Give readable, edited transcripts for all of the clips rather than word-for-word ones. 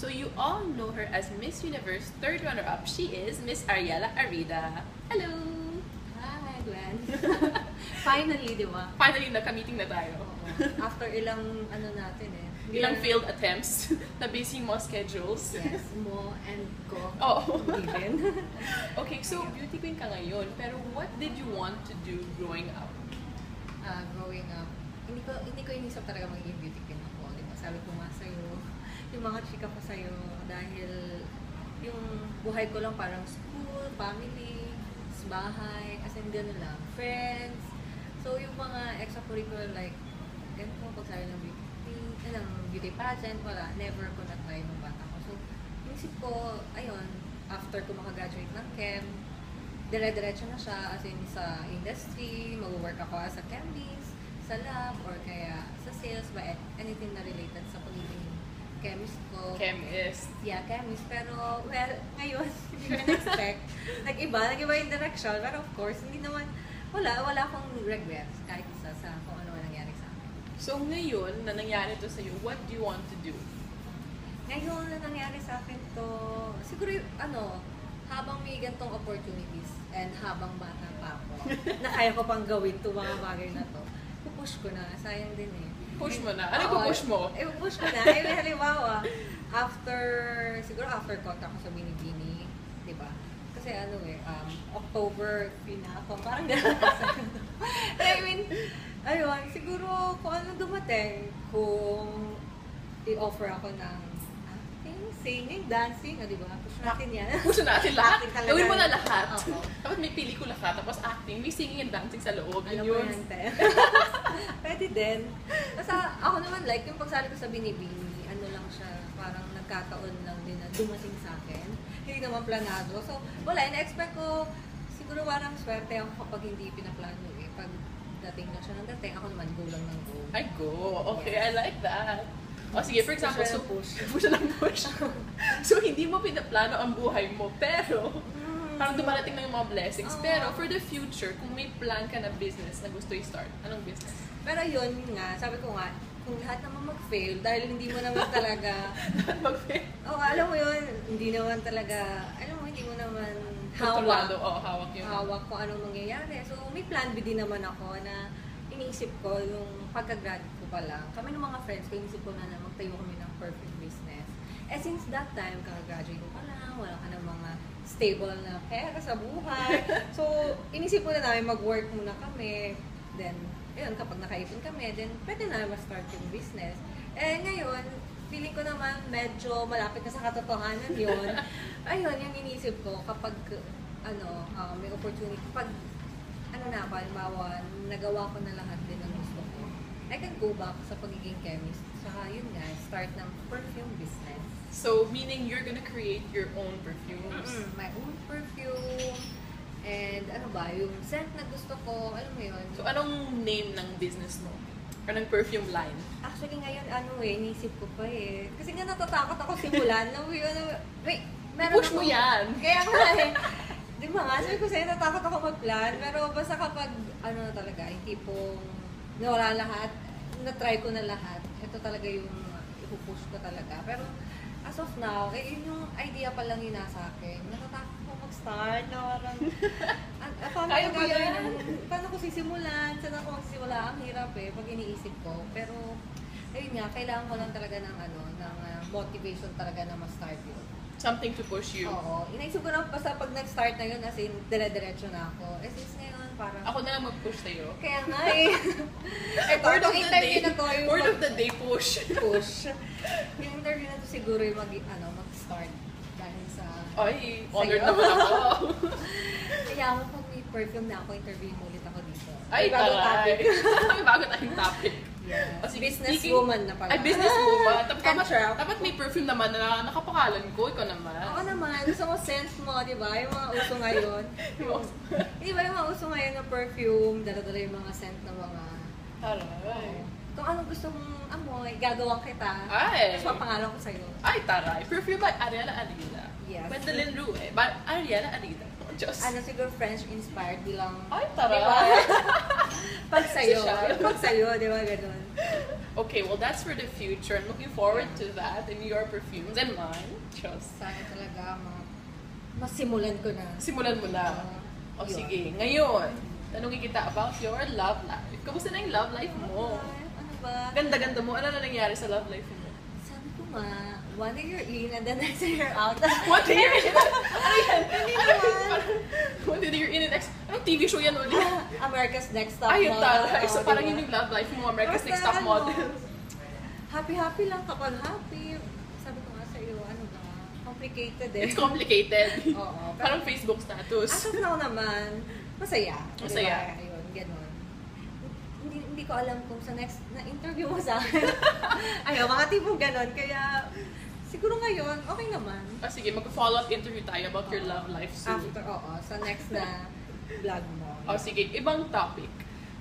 So you all know her as Miss Universe third runner-up. She is Miss Ariela Arida. Hello! Hi, Gwen. Finally, di ba? Finally, naka-meeting na tayo. After ilang ano natin eh. Ilang failed attempts na busy mo schedules. Yes, mo and ko. Oo. Even. Okay, so beauty queen ka ngayon, pero what did you want to do growing up? Growing up, hindi ko inisip talaga magiging beauty queen ako. Di ba? Sabi ko nga sa'yo, yung mga chika ko sa'yo, dahil yung buhay ko lang parang school, family, bahay, as in gano'n lang, friends. So yung mga extracurricular like, ganito, pagsabi ng beauty pageant, wala, never ko na-try nung bata ko. So, inisip ko, ayun, after ko makagraduate ng chem, dire-diretso na siya as in sa industry, mag-work ako as a chemist, sa lab, or kaya sa sales, ba anything na related sa pagiging chemist ko. Chemist. Yeah, chemist. Pero, well, ngayon, hindi ko na-expect. Nag-iba yung direction. Pero of course, hindi naman, wala akong regrets kahit isa sa kung ano nangyari sa akin. So ngayon, na nangyari to sa'yo, what do you want to do? Ngayon na nangyari sa akin to, siguro habang may gantong opportunities and habang bata pa ako, na kaya ko pang gawin to mga bagay na to, pupush ko na. Sayang din eh. Push mo na? Ano yung push mo? Push ko na. Halimbawa, siguro after contact ko sa Binibini, di ba? Kasi October, ako, parang gano'n. I mean, ayun, siguro kung ano dumating, kung i-offer ako ng acting, singing, dancing, di ba? Push natin yan. Push natin lahat. Gawin mo na lahat. Oo. Tapos may pelikula ka, tapos acting, may singing and dancing sa loob. Alam mo yan, te. Pwede din. Kasi ako naman, like, yung pagsali ko sa Binibini, ano lang siya, parang nagkataon lang din na dumating sa akin. Hindi naman planado. So, wala, ina-expect ko, siguro parang swerte ako kapag hindi pinaplano eh. Pag dating na siya ng dating, ako naman go lang ng go. I go. Okay, Yes. I like that. O sige, for example, Push ng push. So, hindi mo pinaplano ang buhay mo, pero parang dumarating na yung mga blessings. Pero for the future, kung may plan ka na business na gusto i-start, anong business? Pero yun nga, sabi ko nga, kung lahat naman mag-fail, dahil hindi mo naman talaga, Mag-fail. alam mo yun, hindi naman talaga, hindi mo naman Kontrolado. Hawak yun. hawak kung anong mangyayari. So, may plan B din naman ako na iniisip ko yung pagka-grad ko pa lang. Kami ng mga friends ko, iniisip ko na magtayo kami ng perfect business. Since that time, kaka-graduate ko pa lang, wala ka ng mga stable na pera sa buhay. So, inisip ko na namin mag-work muna kami. Then, yun, kapag nakaipon kami, then pwede na ma-start yung business. Ngayon, feeling ko naman medyo malapit na sa katotohanan yun. Ayun, yung inisip ko kapag may opportunity, pag halimbawa, nagawa ko na lahat din ng gusto ko, I can go back sa pagiging chemist. Saka yun nga, start ng perfume business. So, meaning you're gonna create your own perfumes? My own perfume, and yung scent na gusto ko, alam mo yun. So, anong name ng business mo? Or ng perfume line? Actually, ngayon, inisip ko pa eh. Kasi nga natatakot ako simulan. Push mo yan! Kaya nga eh. Di ba nga, sabi ko sa'yo, natakot ako mag-plan. Pero basta kapag, na talaga, yung tipong nawala lahat, na-try ko na lahat. Ito talaga yung ipupush ko talaga. Pero as of now, yun yung idea pa lang yun nasa akin. Natatakot ako mag-start na parang, Kaya mo yan? Paano ko sisimulan? Saan ako magsisimula? Ang hirap eh, pag iniisip ko. Pero, ayun nga, kailangan ko lang talaga ng motivation talaga na ma-start yun. Something to push you. Oo. Inaisip ko na basta pag nag-start na yun, as in, dire-diretso na ako. Since ngayon, parang... Ako na lang mag-push sa'yo. Kaya nga eh. Word of the interview day. na to, yung Word of the day, push. push. Yung interview na to siguro yung mag-start. Dahil sa... Ay, honored sa'yo. naman ako. Kaya ako pag may perfume na ako, interview mo ulit ako dito. Ay, bagong topic. May bago tayong topic. Yeah. O, sige, Businesswoman na pala. Ay, businesswoman. And trap. Dapat may perfume naman na nakapangalan ko. Ikaw naman. Ako naman, gusto mo scent mo, di ba? Yung mga uso ngayon. Di ba yung mga uso ngayon na perfume, dala-dala yung mga scent na mga... Taray. Kung anong gusto mong amoy, gagawin kita. Ay. Tapos papangalan ko sa'yo. Ay, taray. Perfume by Ariela Arida. Yes. Gwendolyn Rue. By Ariela Arida. Oh, Diyos. Siguro French-inspired bilang... Ay, taray. Diba? Pag sa'yo. Si Shai. Pag sa'yo, di ba? Ganun. Okay, well, that's for the future. I'm looking forward to that in your perfumes and mine. Just. Sana talaga masimulan ko na. Simulan mo na. O yun. sige, ngayon, tanongin kita about your love life. Kamusta na yung love life mo? Ano ba? Ganda-ganda mo. Ano na nangyari sa love life mo? Sabi ko nga, one day you're in and the next day you're out. What day you're in? Ano yan? Hindi naman. What day you're in and next? Anong TV show yan ulit? America's Next Top Ayun Model. talaga. So Oo, parang diba? yun yung love life mo, America's Basta Next Top ano, Model. Happy-happy lang kapag happy. Sabi ko nga sa'yo, ano ba? Complicated eh. It's complicated. Oo. Parang Facebook status. As of now naman, masaya. Masaya. Diba? Ayun, gano'n. Hindi ko alam kung sa next na interview mo sa akin. Ayun, mga tipong gano'n. Kaya, siguro ngayon, okay naman. Sige, mag-follow-up interview tayo about your love life soon. After, sa next na vlog mo. Sige, ibang topic.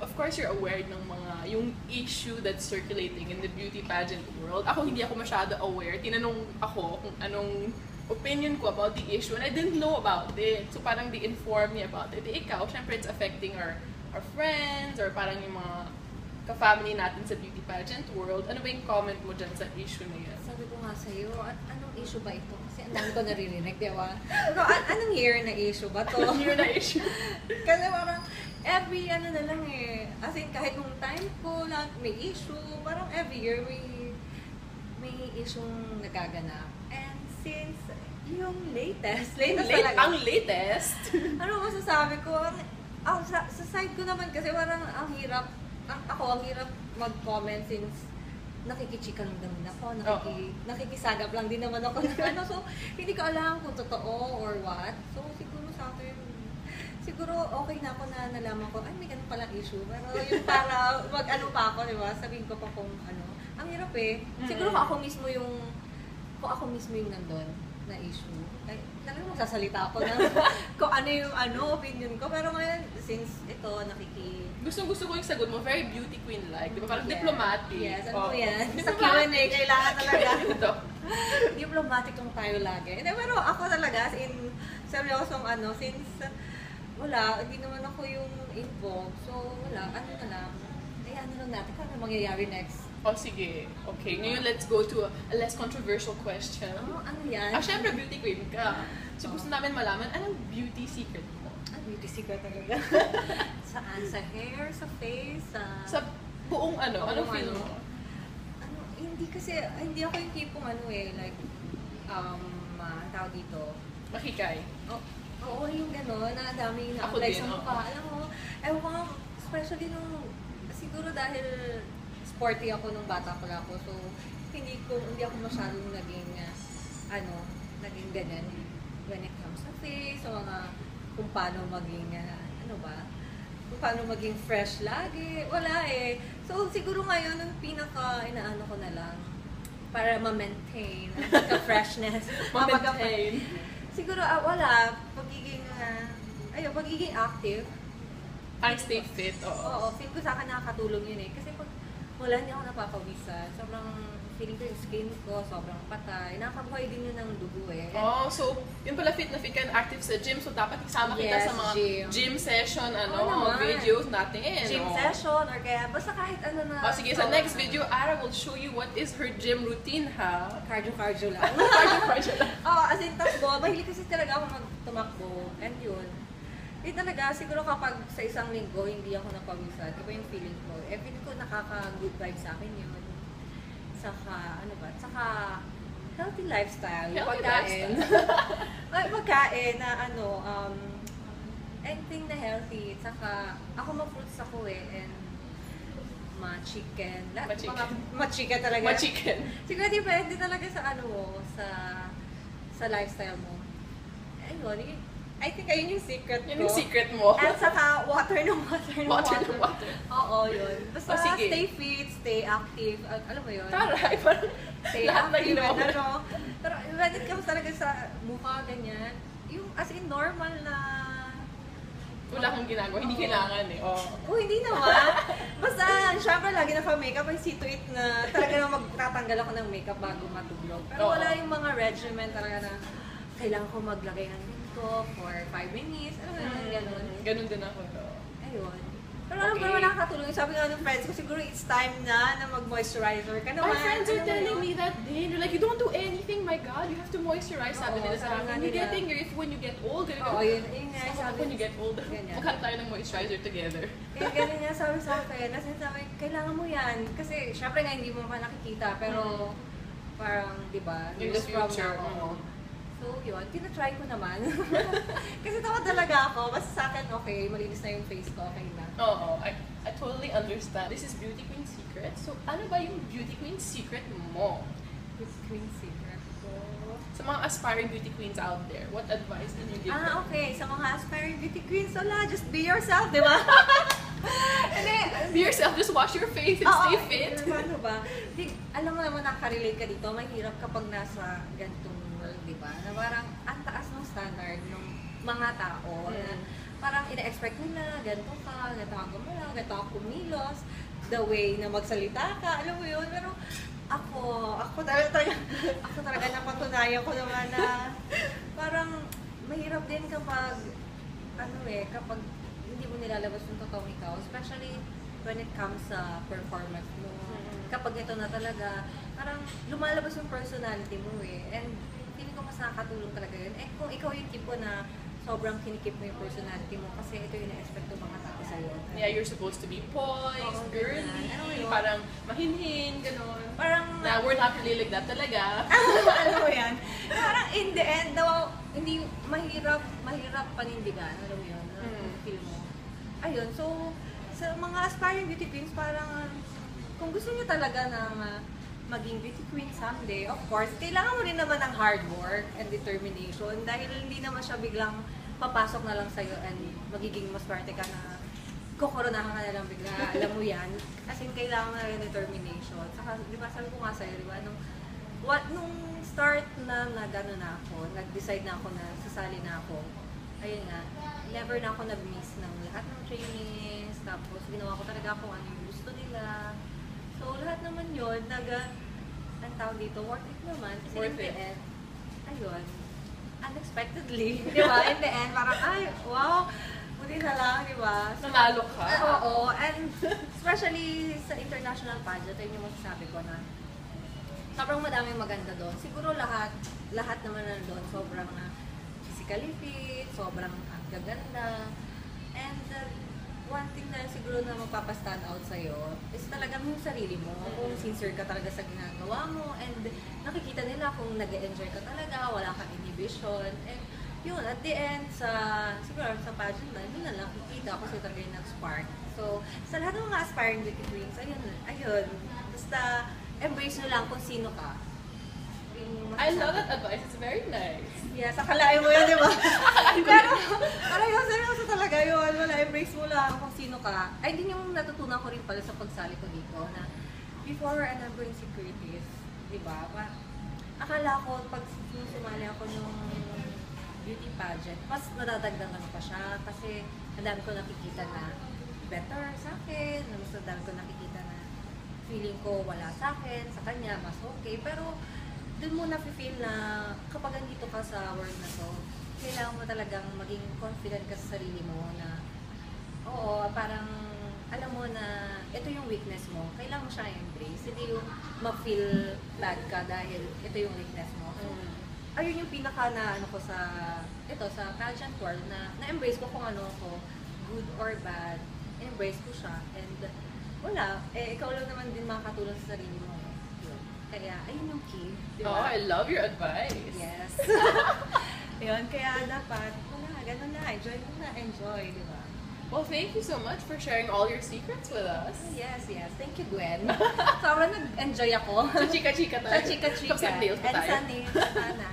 Of course, you're aware ng yung issue that's circulating in the beauty pageant world. Ako, hindi ako masyado aware. Tinanong ako kung anong opinion ko about the issue and I didn't know about it. So parang they informed me about it. Ikaw, syempre it's affecting our friends or parang yung mga ka-family natin sa beauty pageant world. Ano ba yung comment mo dyan sa issue na yan? Sabi ko nga sa'yo, anong issue ba ito? Kasi ang dami ko naririnig, di ba? Pero anong year na issue ba to? Anong year na issue? Kasi parang every ano na lang eh. As in, kahit nung time ko lang may issue, parang every year may issue nagaganap. And since yung latest talaga. Ang latest? Ano masasabi ko? Sa side ko naman kasi parang ang hirap mag-comment since nakikichika lang naman ako, nakikisagap lang din naman ako ng ano. So, hindi ko alam kung totoo or what. So, siguro sa akin, okay na ako na nalaman ko, ay, may ganun palang issue. Pero yung para mag-ano pa ako, di ba? Sabihin ko pa kung ano. Ang hirap eh. Siguro kung ako mismo yung nandun na issue. Ay, talagang magsasalita ako na kung ano yung opinion ko. Pero ngayon, since ito, Gusto ko yung sagot mo, very beauty queen-like. Di ba? Parang Yes. diplomatic. Yes, ano yan? Sa Diplomatic. Q&A, kailangan talaga. Ito. Diplomatic lang tayo lagi. Pero ako talaga, seryosong since hindi naman ako yung involved. So, wala, ano na lang. Ano lang natin, kung ano mangyayari next. Sige. Okay, ngayon let's go to a less controversial question. Ano yan? Syempre beauty queen ka. So gusto namin malaman, anong beauty secret mo? Beauty secret talaga. Saan? Sa hair? Sa face? Sa buong anong feel mo? Hindi kasi, hindi ako yung tipong like, tawag dito. Makikay. Oo, yung gano'n, na dami Ako na-apply din, sa mukha. Alam mo, ewan ko nga, especially siguro dahil sporty ako nung bata ko lang ako, so hindi ako masyadong naging ganyan when it comes to face, o kung paano maging, kung paano maging fresh lagi, wala eh. So siguro ngayon, ang inaano ko na lang, para ma-maintain ang pagka-freshness. Ma-maintain. Siguro, wala, pagiging active. I stay fit, Oo, feel ko sa akin nakakatulong yun eh. Kasi pag wala, hindi ako napapawisan. Sobrang feeling ko yung skin ko, sobrang patay. Nakakabuhay din yun ng dugo eh. So, yun pala fit na fit ka and active sa gym. So, dapat isama kita sa mga gym session, videos natin. Gym session, or kaya, basta kahit ano na. Sige, sa next video, Ara will show you what is her gym routine, ha? Cardio lang. Cardio lang. As in, takbo. Mahilig kasi talaga ako magtumakbo. And yun. Talaga, siguro kapag sa isang linggo, hindi ako napawisan. Iba yung feeling ko. Feeling ko nakaka-good vibe sa akin yun. Saka healthy lifestyle. Pagkain na anything na healthy. Saka, ako ma-fruits ako and ma-chicken. Ma-chicken talaga. Ma-chicken. Siguro depende talaga sa sa lifestyle mo. Ayun, I think ayun yung secret ko. Yun yung secret mo. At saka water. Oo, yun. Basta sige. stay fit, stay active. Alam mo yun? Taray, parang Stay active. Pero when it comes talaga sa mukha, ganyan, yung as in normal na wala kang ginagawa, hindi kailangan eh. Hindi naman. Basta, syempre lagi naka-makeup, I see to it na talaga na magtatanggal ako ng makeup bago matulog. Pero wala yung mga regimen talaga na kailangan ko maglagay ng ko for 5 minutes. Ano gano'n? Ganun din ako. Ayun. Pero alam ko naman nakakatulong. Sabi nga ng friends ko, siguro it's time na mag-moisturizer ka naman. My friends are Alam mo telling yun? me that day, they're like, you don't do anything, my God, you have to moisturize. Sabi Oo, nila sa sabi nga akin, you're nila. getting your, if when you get old, Oo, yun nga. Sabi when you get old, ganyan. magkano tayo ng moisturizer together. Kaya ganun nga sabi sa akin, kasi sabi, kailangan mo yan. Kasi syempre nga hindi mo pa nakikita, pero parang, di ba, In the years from future, now, so yun, tinatry ko naman. Kasi tawa talaga ako, basta sa akin okay, malinis na yung face ko, okay na. Oo, I totally understand. This is Beauty Queen Secret. So, ano ba yung Beauty Queen Secret mo? It's Queen Secret ko. Sa mga aspiring beauty queens out there, what advice can you give them? Okay, sa mga aspiring beauty queens, wala, just be yourself, di ba? Hindi, Be yourself, just wash your face and stay fit. Ano ba? Alam mo naman, nakarelate ka dito, mahirap kapag nasa ganitong world, di ba? Na parang ang taas ng standard ng mga tao. Na parang ina-expect nila, ganito ka gumalaw, ganito ka kumilos, the way na magsalita ka, alam mo yun. Pero ako talaga napatunayan ko naman na parang mahirap din kapag kapag hindi mo nilalabas yung totoong ikaw, especially when it comes sa performance mo. Kapag ito na talaga, parang lumalabas yung personality mo and feeling ko mas nakakatulong talaga yun. Kung ikaw yung tipo na sobrang kinikip mo yung personality mo kasi ito yung na-expect ng mga tao sa'yo. Yeah, you're supposed to be poised, girly, ganyan. parang mahinhin, gano'n. Parang, Na we're not really like that talaga. alam mo yan, parang in the end, daw, hindi, mahirap panindigan, alam mo yun, feel mo. Ayun, so, sa mga aspiring beauty queens, parang, kung gusto niyo talaga na maging beauty queen someday, of course, kailangan mo rin naman ng hard work and determination dahil hindi naman siya biglang papasok na lang sa'yo and magiging maswerte ka na kukoronahan ka na lang bigla. Alam mo yan. As in, kailangan mo na rin determination. Saka, di ba, sabi ko nga sa'yo, di ba, nung start na gano'n na ako, nag-decide na ako na sasali na ako, ayun nga, never na ako nag-miss ng lahat ng trainings, tapos ginawa ko talaga kung ano yung gusto nila. So, lahat naman yun, ang tawag dito, worth it naman. Kasi Worth in the it. end, ayun, unexpectedly, di ba? In the end, parang, ay, wow, buti na lang, di ba? So, Nanalo ka. oo, and especially sa international pageant, ayun yung masasabi ko na sobrang madaming maganda doon. Siguro lahat naman na doon, sobrang physically fit, sobrang gaganda, and one thing na siguro na magpapastand out sa'yo is talagang yung sarili mo, kung sincere ka talaga sa ginagawa mo, and nakikita nila kung nag-enjoy ka talaga, wala kang inhibition, and yun, at the end, siguro sa pageant na, yun na lang, kikita ko talaga yung nag-spark. So, sa lahat ng mga aspiring beauty queens, ayun, basta embrace nyo lang kung sino ka. I love that advice. It's very nice. Yes, akalain mo yun, di ba? Pero, parang yun, seryoso talaga yun. Wala, embrace mo lang kung sino ka. Ay, din yung natutunan ko rin pala sa pagsali ko dito na before and I'm going securities, di ba? Akala ko, pag sumali ako nung beauty pageant, mas nadadagdagan pa siya kasi ang dami ko nakikita na better sa akin, mas ang dami ko nakikita na feeling ko wala sa akin, sa kanya, mas okay. Pero, doon mo na-feel na kapag andito ka sa world na to, kailangan mo talagang maging confident ka sa sarili mo na oo, parang alam mo na ito yung weakness mo, kailangan mo siya embrace, hindi yung ma-feel bad ka dahil ito yung weakness mo. So, ayun yung pinaka na ko sa pageant world na na-embrace ko kung ano ko, good or bad, embrace ko siya and wala, ikaw lang naman din makakatulong sa sarili mo. Kaya, ayun yung key. Diba? Oh, I love your advice. Yes. Yun, kaya dapat, ganun na, enjoy, di ba? Well, thank you so much for sharing all your secrets with us. Yes. Thank you, Gwen. Sobrang nag-enjoy ako. Sa chika-chika tayo. Sa chika-chika. Tapos sa nails pa And tayo. sa nails, sana.